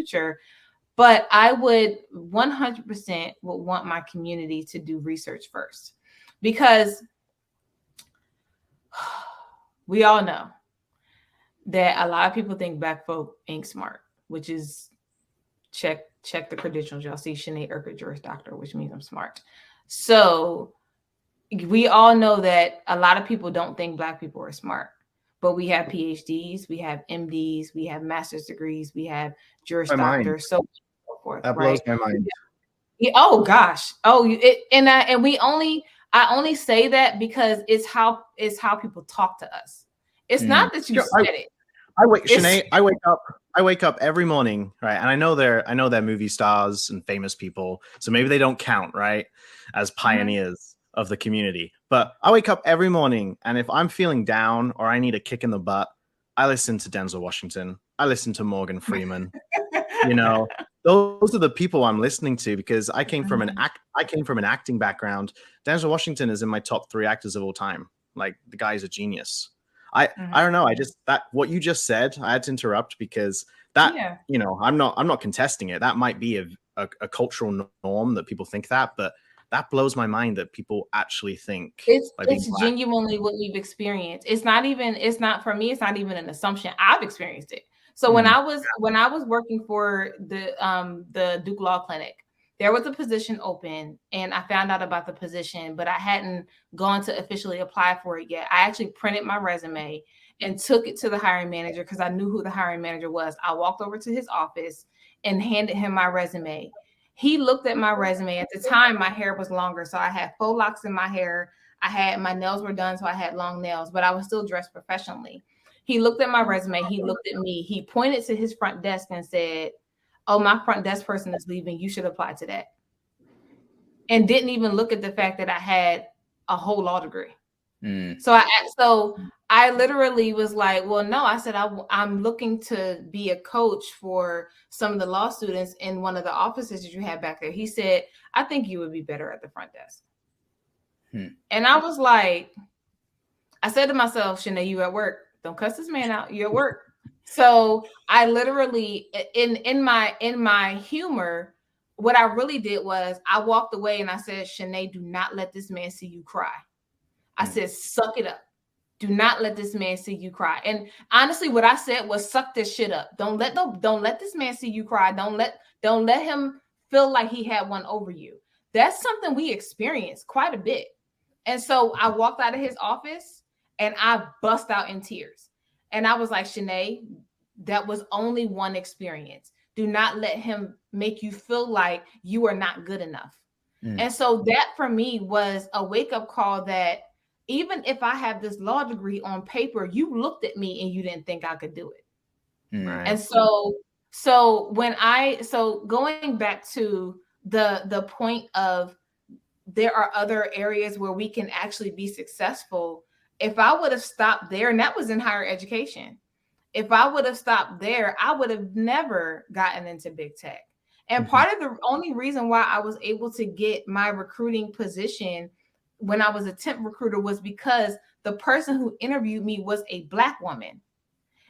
future. But I would 100% would want my community to do research first, because we all know that a lot of people think Black folk ain't smart, which is check the credentials. Y'all see Sinead Urquhart, Juris Doctor, which means I'm smart. So we all know that a lot of people don't think Black people are smart, but we have PhDs, we have MDs, we have master's degrees, we have Juris Doctors, so forth. That blows my mind. Yeah, oh gosh. I only say that because it's how people talk to us. It's not that you said it. Sinead, I wake up every morning, right? And I know they're movie stars and famous people, so maybe they don't count, right, as pioneers of the community. But I wake up every morning, and if I'm feeling down or I need a kick in the butt, I listen to Denzel Washington. I listen to Morgan Freeman. Those are the people I'm listening to, because I came from an acting background. Denzel Washington is in my top 3 actors of all time. Like, the guy's a genius. I don't know. That what you just said, I had to interrupt because that, I'm not contesting it. That might be a cultural norm that people think that, but that blows my mind that people actually think it's genuinely what we've experienced. It's not for me. It's not even an assumption. I've experienced it. So when I was working for the Duke Law Clinic, there was a position open, and I found out about the position, but I hadn't gone to officially apply for it yet. I actually printed my resume and took it to the hiring manager because I knew who the hiring manager was. I walked over to his office and handed him my resume. He looked at my resume. At the time, my hair was longer, so I had faux locks in my hair. My nails were done, so I had long nails, but I was still dressed professionally. He looked at my resume. He looked at me. He pointed to his front desk and said, "Oh, my front desk person is leaving. You should apply to that." And didn't even look at the fact that I had a whole law degree. So I literally was like, well, no, I said, I'm looking to be a coach for some of the law students in one of the offices that you have back there. He said, I think you would be better at the front desk. And I was like, I said to myself, Sinead, you at work. Don't cuss this man out. You're at work. So I literally, in my humor, what I really did was I walked away and I said, Sinead, do not let this man see you cry. I said, suck it up. Do not let this man see you cry. And honestly, what I said was, suck this shit up. Don't let this man see you cry. Don't let him feel like he had one over you. That's something we experienced quite a bit. And so I walked out of his office and I bust out in tears. And I was like, Sinead, that was only one experience. Do not let him make you feel like you are not good enough. And so that for me was a wake-up call that even if I have this law degree on paper, you looked at me and you didn't think I could do it. Right. And so going back to the point of there are other areas where we can actually be successful. If I would have stopped there, and that was in higher education, if I would have stopped there, I would have never gotten into big tech. And part of the only reason why I was able to get my recruiting position when I was a temp recruiter was because the person who interviewed me was a Black woman.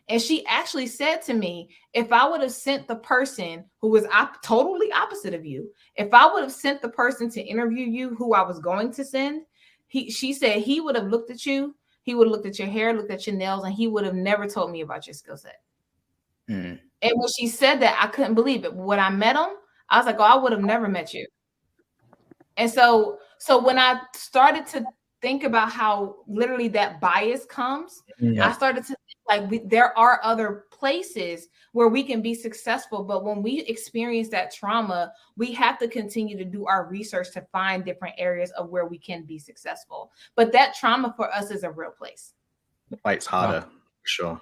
And she actually said to me, if I would have sent the person who was totally opposite of you, if I would have sent the person to interview you who I was going to send, she said he would have looked at you, he would have looked at your hair, looked at your nails, and he would have never told me about your skill set. And when she said that, I couldn't believe it. When I met him, I was like, oh, I would have never met you. And so when I started to think about how literally that bias comes, I started to there are other places where we can be successful. But when we experience that trauma, we have to continue to do our research to find different areas of where we can be successful. But that trauma for us is a real place. The fight's harder, sure.